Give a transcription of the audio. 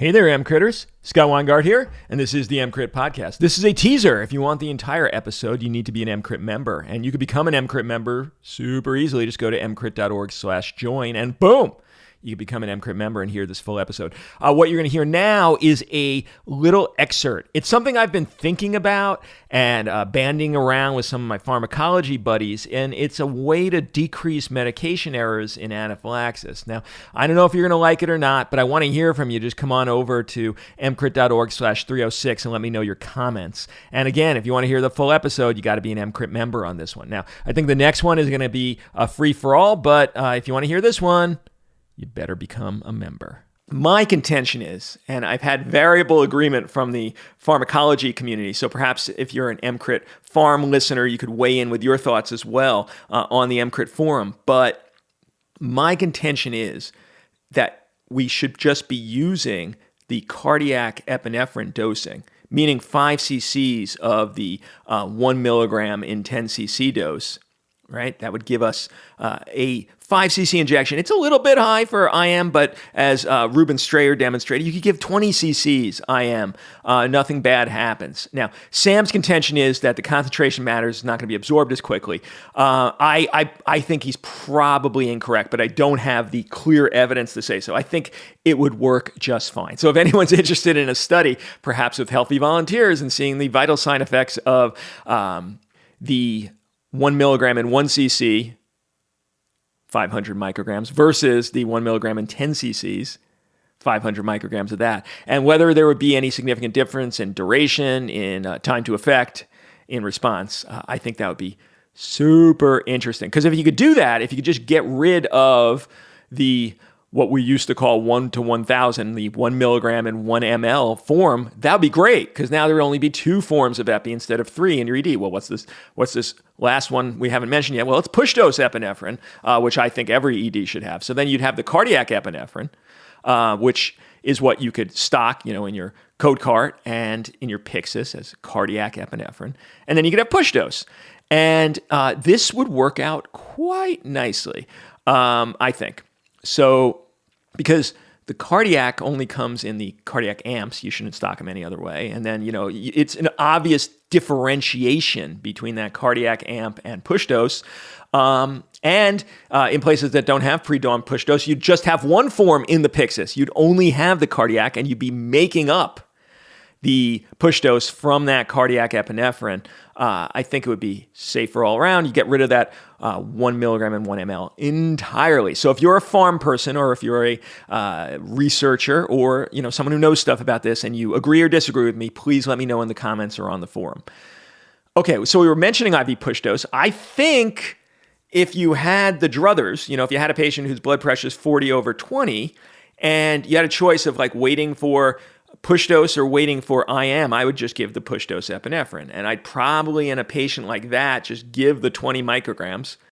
Hey there, EMCritters. Scott Weingart here, and this is the EMCrit podcast. This is a teaser. If you want the entire episode, you need to be an EMCrit member, and you can become an EMCrit member super easily. Just go to emcrit.org/join, and boom, you can become an EMCrit member and hear this full episode. What you're going to hear now is a little excerpt. It's something I've been thinking about and banding around with some of my pharmacology buddies, and it's a way to decrease medication errors in anaphylaxis. Now, I don't know if you're going to like it or not, but I want to hear from you. Just come on over to emcrit.org/306 and let me know your comments. And again, if you want to hear the full episode, you got to be an EMCrit member on this one. Now, I think the next one is going to be a free-for-all, but if you want to hear this one, you better become a member. My contention is, and I've had variable agreement from the pharmacology community, so perhaps if you're an EMCrit farm listener, you could weigh in with your thoughts as well on the EMCrit forum. But my contention is that we should just be using the cardiac epinephrine dosing, meaning 5 cc's of the 1 milligram in 10 cc dose, right? That would give us a 5 cc injection. It's a little bit high for IM, but as Ruben Strayer demonstrated, you could give 20 cc's IM. Nothing bad happens. Now, Sam's contention is that the concentration matter is not going to be absorbed as quickly. I think he's probably incorrect, but I don't have the clear evidence to say so. I think it would work just fine. So if anyone's interested in a study, perhaps with healthy volunteers and seeing the vital sign effects of the 1 milligram in 1 cc, 500 micrograms, versus the 1 milligram in 10 cc's, 500 micrograms of that, and whether there would be any significant difference in duration, in time to effect, in response, I think that would be super interesting. Because if you could do that, if you could just get rid of the what we used to call 1 to 1,000, the 1 milligram and 1 ml form, that would be great, because now there would only be 2 forms of epi instead of 3 in your ED. Well, what's this last one we haven't mentioned yet? Well, it's push dose epinephrine, which I think every ED should have. So then you'd have the cardiac epinephrine, which is what you could stock, in your code cart and in your Pyxis as cardiac epinephrine. And then you could have push dose. And this would work out quite nicely, I think. So, because the cardiac only comes in the cardiac amps, you shouldn't stock them any other way. And then, it's an obvious differentiation between that cardiac amp and push dose. And in places that don't have pre-dawn push dose, you just have one form in the Pyxis. You'd only have the cardiac, and you'd be making up the push dose from that cardiac epinephrine. I think it would be safer all around. You get rid of that 1 milligram and 1 ml entirely. So if you're a farm person, or if you're a researcher, or someone who knows stuff about this, and you agree or disagree with me, please let me know in the comments or on the forum. Okay, so we were mentioning IV push dose. I think if you had the druthers, if you had a patient whose blood pressure is 40/20, and you had a choice of waiting for push dose or waiting for IM, I would just give the push dose epinephrine. And I'd probably, in a patient like that, just give the 20 micrograms